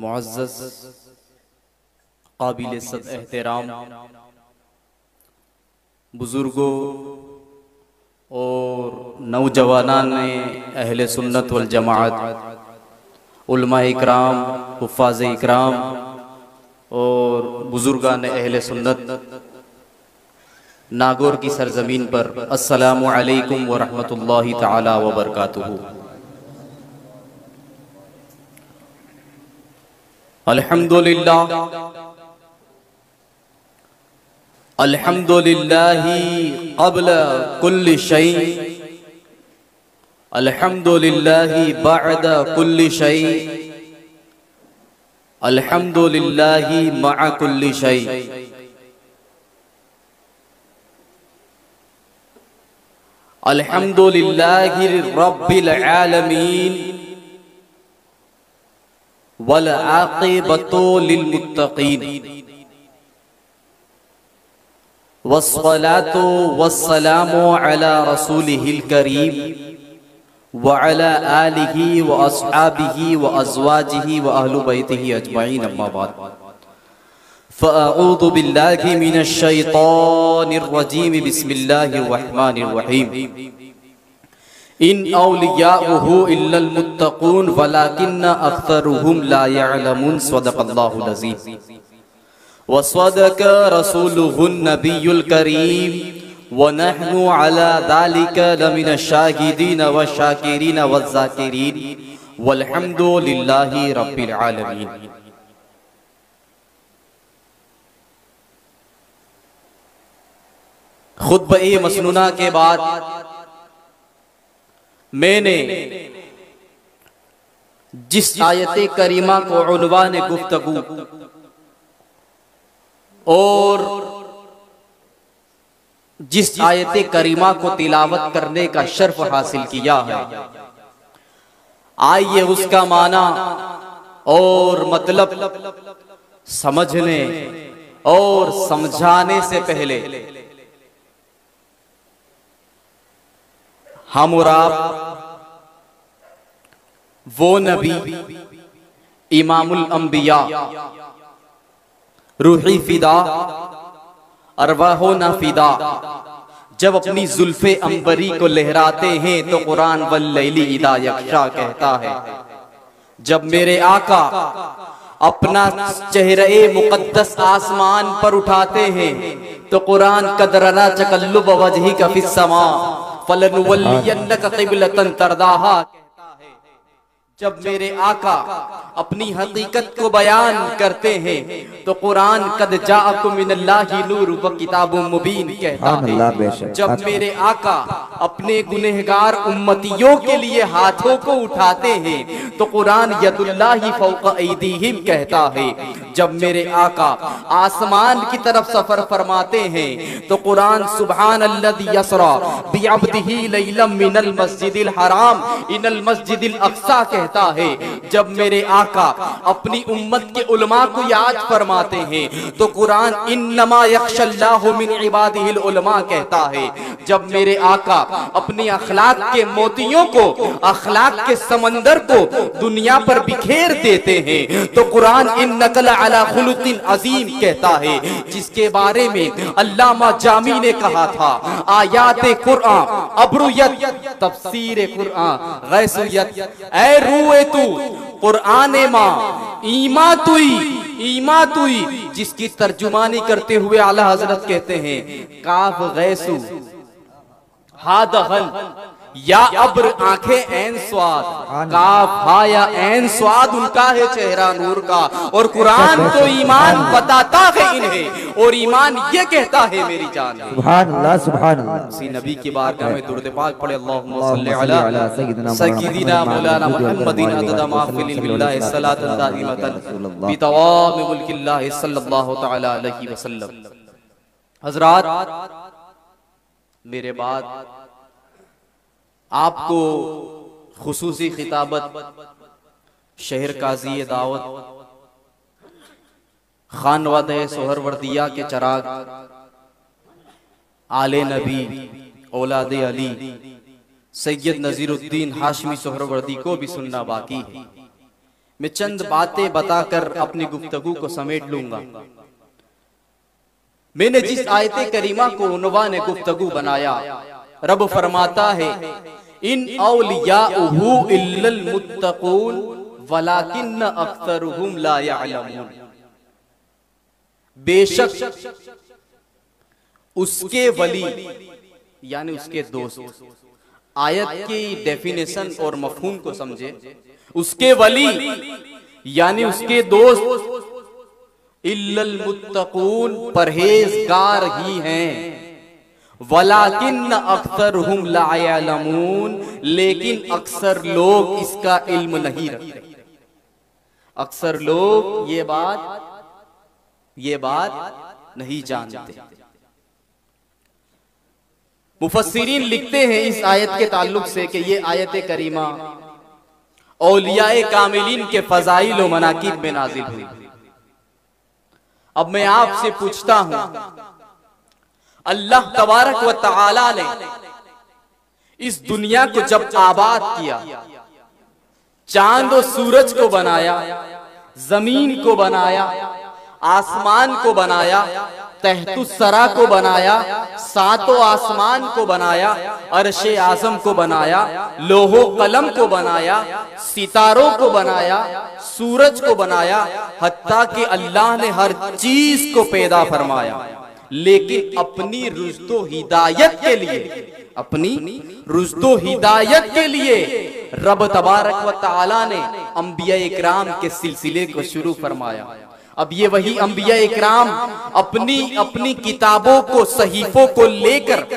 मुअज़्ज़ज़ काबिल इज़्ज़त एहतराम बुज़ुर्गों और नौजवानान अहले सुन्नत वल जमाअत, उलमा इकराम, हुफ़्फ़ाज़ इकराम और बुज़ुर्गान अहले सुन्नत नागौर की सरजमीन पर अस्सलामु अलैकुम व रहमतुल्लाहि तआला व बरकातुहू। अल्हम्दुलिल्लाह अल्हम्दुलिल्लाहि क़ब्ल कुल्लि शै, अल्हम्दुलिल्लाहि बअद कुल्लि शै, अल्हम्दुलिल्लाहि मअ कुल्लि शै। अल्हम्दुलिल्लाहि रब्बिल आलमीन वल आक़िबतु लिल मुत्तक़ीन वस्सलातु वस्सलामु अला रसूलिहिल करीम व अला आलिहि व अस्हाबिहि व अज़वाजिहि व अहलि बैतिहि अजमईन, अम्मा बाद। फ़अऊज़ु बिल्लाहि मिनश शैतानिर रजीम, बिस्मिल्लाहिर रहमानिर रहीम। इन औलियाउहु इल्लल मुत्तक़ून वलाकिन्न अक्सरुहुम ला यअलमून। सदक़ल्लाहुल अज़ीम व सदक़ रसूलुहुन नबियुल करीम व नहनु अला ज़ालिका लमिनश शाहिदीन व शाकिरीन व ज़ाकिरीन वल्हम्दुलिल्लाहि रब्बिल आलमीन। खुतबा-ए मसनूना के बाद मैंने जिस आयत करीमा को उन्वान गुफ्तगू और जिस आयत करीमा को तिलावत करने का शर्फ हासिल किया है, आइए उसका माना और मतलब समझने और समझाने से पहले हम और आप वो नबी इमामुल अंबिया रूही फिदा अरवाहो ना फिदा जब अपनी जुल्फे अंबरी को लहराते हैं तो कुरान वल्लैली इदा यग़शा कहता है। जब मेरे आका अपना चेहरे मुक़द्दस आसमान पर उठाते हैं तो कुरान कदरना तक़ल्लुब वजहिका फिस्समा फलनुवल्लियन्नका क़िबलतन तरदाहा कहता है। जब मेरे आका अपनी हकीकत को बयान करते हैं तो कुरान कद जाअकुम मिनल्लाहि नूर व किताबुम मुबीन कहता है। जब मेरे आका अपने गुनहगार उम्मतियों के लिए हाथों को उठाते हैं तो कुरान यदुल्लाहि फौqa ऐदीहिम कहता है। जब मेरे आका आसमान की तरफ सफर फरमाते हैं तो कुरान सुब्हानल्लज़ी यसरा बिअब्दिही लैलम मिनल मस्जिदिल हराम इनल मस्जिदिल अक़सा कहता है। जब मेरे आका अपनी उम्मत के उलमा को याद फरमाते हैं तो कुरान इन्नमा यख्शल्लाहु मिन इबादिहिल उलमा कहता है। जब मेरे आका अपनी अखलाक के मोतियों को, अखलाक के समंदर को दुनिया पर बिखेर देते हैं तो कुरान इन्नका लअला खुलुकिन अज़ीम कहता है, जिसके बारे में अल्लामा जामी ने कहा था आयाते कुरान अब्रुयत तफसीर कुरान गैसुयत, ऐ रूए तू कुरान माँ ईमा तुई, जिसकी तर्जुमानी करते हुए आला हजरत कहते हैं काफ गैसु हा दहन या अब्र आंखें ऐन स्वाद, काफ हा या ऐन स्वाद उनका है चेहरा नूर का। और कुरान तो ईमान बताता है इन्हें और ईमान ये कहता है मेरी जान है। सुभान अल्लाह सुभान अल्लाह। उसी नबी की बारगाह में दुरूद पाक पढ़े अल्लाहुम्मा सल्ली अला सय्यिदिना मौलाना मुहम्मदिन अदद मा फिल बिल्लाहि सलातन दाइमतन बितवाम मुल्किल्लाहि सल्लल्लाहु तआला अलैहि वसल्लम। हजरात, मेरे बाद आपको खुसूसी खिताबत शहर काजी दावत खानवादे सोहरवर्दिया के चराग आले नबी औलादे अली सैयद नज़ीरुद्दीन हाशमी सोहरवर्दी को भी सुनना बाकी है। मैं चंद बातें बताकर अपनी गुफ्तगू को समेट लूंगा। मैंने जिस आयत करीमा को उन्वान गुफ्तगू बनाया, रब फरमाता है इन औलियाउहु इल्लल मुत्तकून वलाकिन्न अक्सरुहुम ला यअलमून। बेशक उसके वली यानी उसके दोस्त, आयत की डेफिनेशन और मफहूम को समझे। उसके वली यानी उसके दोस्त इल्लल मुत्तकून परहेजगार ही हैं। वलाकिन्न अक्सरुहुम ला यअलमून, लेकिन अक्सर लोग इसका इल्म नहीं रखते। अक्सर लोग ये बात नहीं जानते। मुफस्सिरीन लिखते हैं इस आयत के ताल्लुक से कि ये आयत करीमा औलियाए कामिलीन के फजाइल व मनाकिब में नाजिल हुई। अब मैं आपसे पूछता हूं, अल्लाह तबारक व तआला ने इस दुनिया को जब आबाद किया, चांद और सूरज को बनाया, जमीन को बनाया, आसमान को बनाया, तहतुस्सरा को बनाया, सातों आसमान को बनाया, अर्शे आज़म को बनाया, लोहो कलम को बनाया, सितारों को बनाया, सूरज को बनाया, हत्ता कि अल्लाह ने हर चीज को पैदा फरमाया, लेकिन अपनी रुश्तो हिदायत के लिए रब तबारक व तआला ने अंबिया इकराम के सिलसिले को शुरू फरमाया। अब ये वही अंबिया इकराम अपनी किताबों को, सहीफों को लेकर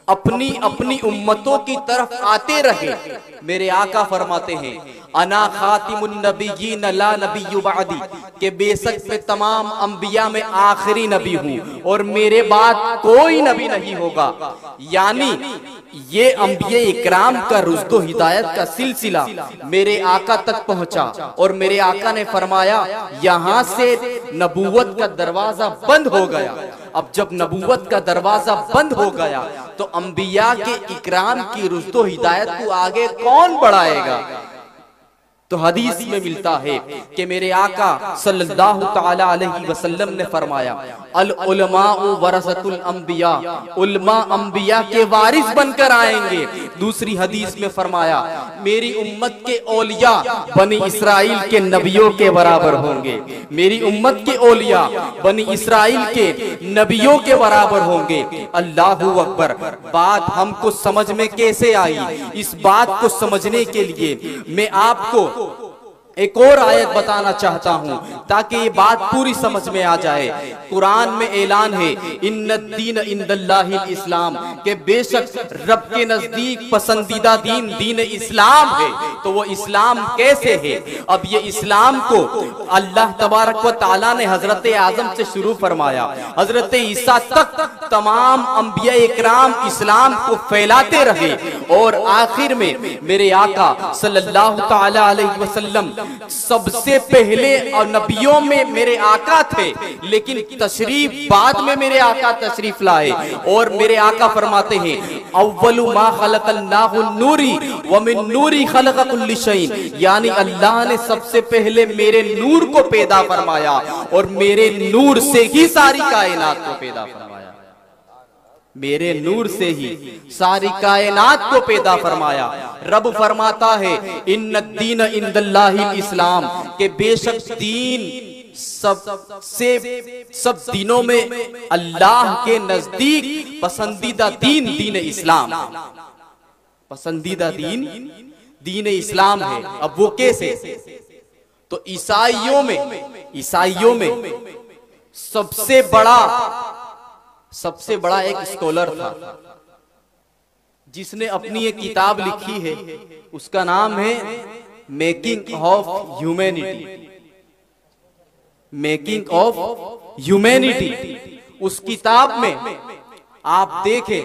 अपनी उम्मतों की तरफ आते रहे। मेरे आका फरमाते हैं अना खातिमुन नबिय्यीन ला नबिय्यु बअदी, के बेशक मैं तमाम अंबिया में आखिरी नबी हूँ और मेरे बाद कोई नबी नहीं होगा। यानी ये अंबिया इकराम का रुश्दो हिदायत का सिलसिला मेरे आका तक पहुंचा और मेरे आका ने फरमाया यहाँ से नबूवत का दरवाजा बंद हो गया। अब जब नबूवत का दरवाजा बंद हो गया तो अंबिया के इकराम की रुश्दो हिदायत को आगे कौन बढ़ाएगा? तो हदीस में मिलता है कि मेरे आका सल्लल्लाहु तआला अलैहि वसल्लम ने फरमाया अल उलमाउ वरसतुल अंबिया, उलमा अंबिया के वारिस बनकर आएंगे। दूसरी हदीस में फरमाया मेरी उम्मत के औलिया बनी इसराइल के नबियों के बराबर होंगे। मेरी उम्मत के औलिया बनी इसराइल के नबियों के बराबर होंगे। अल्लाहु अकबर। बात हमको समझ में कैसे आई? इस बात को समझने के लिए मैं आपको एक और आयत बताना चाहता हूं ताकि ये बात पूरी समझ में आ जाए। कुरान में ऐलान है इन्नद्दीन इंदल्लाहिल इस्लाम, के बेशक रब के नजदीक पसंदीदा दीन दीन इस्लाम है। तो वो इस्लाम कैसे है? अब ये इस्लाम को अल्लाह तबारक व तआला ने हजरत आजम से शुरू फरमाया, हजरत ईसा तक तमाम अंबिया इकराम इस्लाम को फैलाते रहे और आखिर में मेरे आका सल्लल्लाहु तआला अलैहि वसल्लम सबसे पहले और नबियों में मेरे आका थे, लेकिन तशरीफ बाद में मेरे आका तशरीफ लाए और मेरे आका फरमाते हैं अव्वलु मा खलक़ल्लाहु नूरी व मिन नूरी खलक़ कुल्ली शैइन, यानी अल्लाह ने सबसे पहले मेरे नूर को पैदा फरमाया और मेरे नूर से ही सारी कायनात को पैदा फरमाया। मेरे नूर से ही सारी कायनात को पैदा फरमाया। रब फरमाता है इन्नद्दीन इंदल्लाहिल इस्लाम, के बेशक दीन सब दीनों में अल्लाह के नजदीक पसंदीदा दीन दीन इस्लाम, पसंदीदा दीन दीन इस्लाम है। अब वो कैसे? तो ईसाइयों में सबसे बड़ा एक स्कॉलर था जिसने अपनी एक किताब लिखी है, उसका नाम है making of humanity. Making of humanity. उस किताब में आप देखें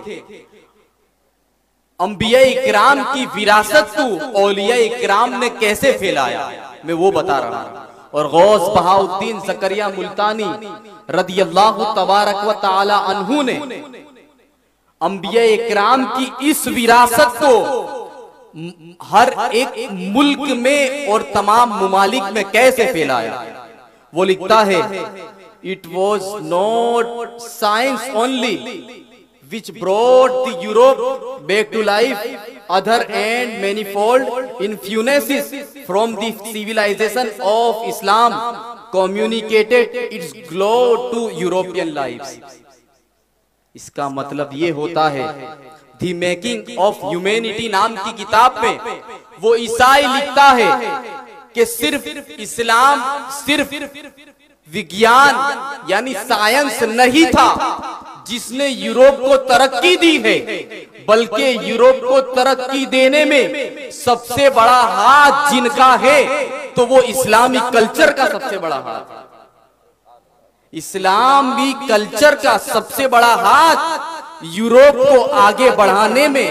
अंबिया इकराम की विरासत को औलिया इकराम ने कैसे फैलाया, मैं वो बता रहा हूं। और गौस बहाउद्दीन ज़करिया मुल्तानी रदियल्लाहु तबारक व तआला अन्हु ने अंबिया इकराम की इस विरासत को हर एक मुल्क में और तमाम मुमालिक में कैसे फैलाया। वो लिखता है, it was not science only which brought the Europe back to life, other and manifold influences from the civilization of Islam communicated its glow to European lives। इसका मतलब ये होता है, The Making of Humanity नाम की किताब में वो ईसाई लिखता है कि सिर्फ इस्लाम, सिर्फ विज्ञान यानी साइंस नहीं था जिसने यूरोप को तरक्की दी है, बल्कि यूरोप को तरक्की देने में सबसे बड़ा हाथ जिनका है तो वो इस्लामी कल्चर का सबसे बड़ा हाथ है। इस्लामी कल्चर का सबसे बड़ा हाथ यूरोप को आगे बढ़ाने में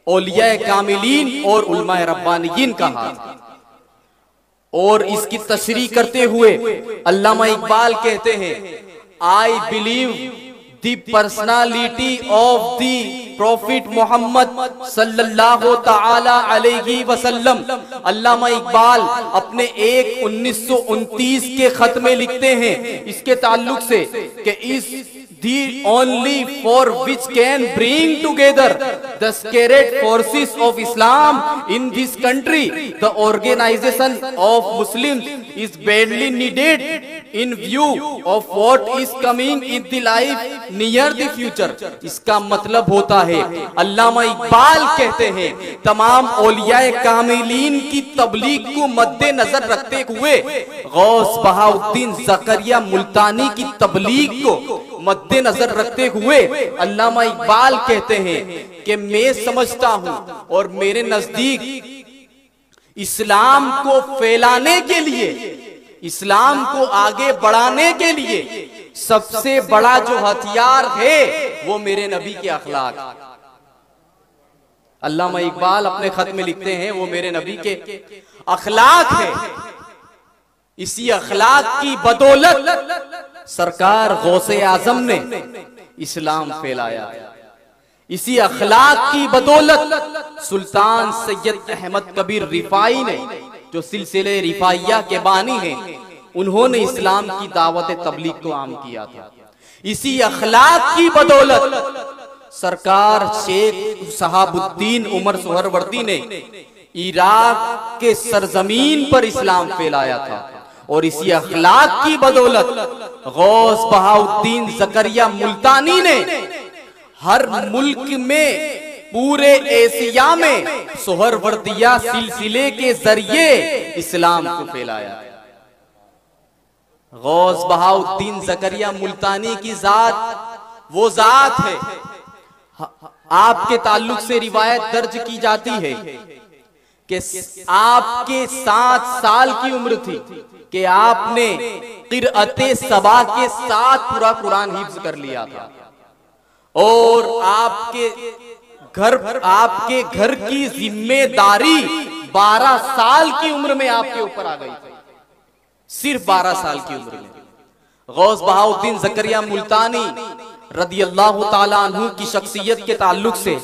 औलिया कामिलीन और उलमाए रब्बानियीन का हाथ है। और इसकी तशरीह करते हुए अल्लामा इकबाल कहते हैं, I believe the personality of the prophet Muhammad सल्लल्लाहु ताला अलैहि वसल्लम। अल्लामा इकबाल अपने 1929 के खत में लिखते हैं इसके ताल्लुक से कि इस the only for which can bring together the scattered forces of Islam in this country, the organization of Muslims is badly needed in view of what is coming in the life near the future। इसका मतलब होता है, अल्लामा इकबाल कहते हैं, तमाम औलियाए कामिलीन की तबलीग को मद्देनजर रखते हुए गौस बहाउद्दीन ज़करिया मुल्तानी की तबलीग को मद्देनजर रखते हुए अल्लामा इकबाल कहते हैं कि मैं समझता हूं और मेरे नजदीक इस्लाम को फैलाने के लिए, इस्लाम को आगे बढ़ाने के लिए सबसे बड़ा जो हथियार है वो मेरे नबी के अखलाक। अल्लामा इकबाल अपने खत में लिखते हैं वो मेरे नबी के अखलाक है। इसी अखलाक की बदौलत सरकार गौसे आजम ने इस्लाम फैलाया। इसी अखलाक की बदौलत सुल्तान सैयद अहमद कबीर रिफाई ने, जो सिलसिले रिफाइया के बानी हैं, उन्होंने इस्लाम की दावत तबलीग को आम किया था। इसी अखलाक की बदौलत सरकार शेख सहाबुद्दीन उमर सोहरवर्दी ने इराक के सरजमीन पर इस्लाम फैलाया था। और इसी अखलाक की बदौलत गौस बहाउद्दीन ज़करिया मुल्तानी ने हर मुल्क में, पूरे एशिया में सोहरवर्दिया सिलसिले के जरिए इस्लाम को फैलाया। गौस बहाउद्दीन ज़करिया मुल्तानी की जात वो जात है, आपके ताल्लुक से रिवायत दर्ज की जाती है कि आपके 7 साल की उम्र थी कि आपने क़िराअते सबा के साथ पूरा कुरान हिफ्ज़ कर लिया था। और आपके घर की जिम्मेदारी 12 साल की उम्र में आपके ऊपर आ गई थी, सिर्फ 12 साल की उम्र में। गौस बहाउद्दीन ज़करिया मुल्तानी रदियल्लाहु ताला अन्हु की शख्सियत के ताल्लुक से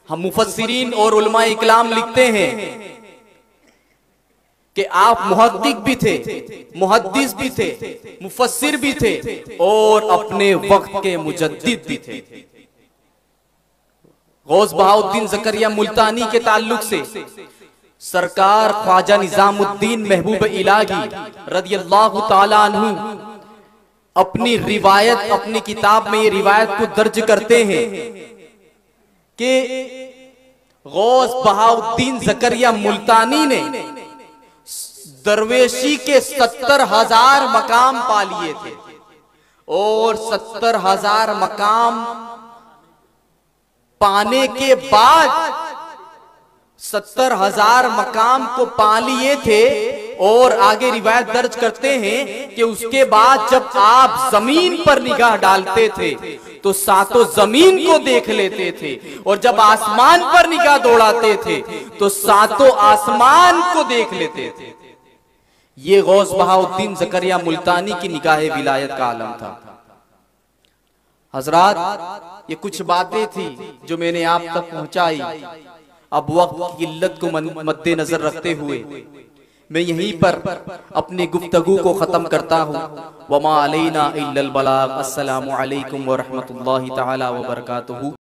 हम मुफस्सिरीन और उलमाए इकराम लिखते हैं कि आप मुहद्दिस भी थे, मुहद्दिस भी थे, मुफस्सिर भी थे और अपने वक्त के मुजद्दिद भी थे। गौस बहाउद्दीन ज़करिया मुल्तानी के ताल्लुक से सरकार ख्वाजा निजामुद्दीन महबूब इलाही रदियल्लाहु ताला अन्हु अपनी रिवायत, अपनी किताब में ये रिवायत को दर्ज करते हैं कि गौस बहाउद्दीन ज़करिया मुल्तानी ने दरवेशी के 70,000 मकाम पा लिए थे। और 70,000 मकाम पाने के बाद 70,000 मकाम को पा लिए थे। और आगे रिवायत दर्ज करते हैं कि उसके बाद जब आप जमीन पर निगाह डालते थे तो सातों जमीन को देख लेते थे, और जब आसमान पर निगाह दौड़ाते थे तो सातों आसमान को देख लेते थे। ये गौस बहाउद्दीन ज़करिया मुल्तानी की निगाहे विलायत का आलम था। हजरात, ये कुछ बातें थी जो मैंने आप तक पहुंचाई। अब वक्त की किल्लत को मद्देनजर रखते हुए मैं यहीं पर अपनी गुफ्तगू को ख़त्म करता हूँ। वमा अलैना इल्लल बलाग। अस्सलामु अलैकुम व रहमतुल्लाहि तआला व बरकातुहू।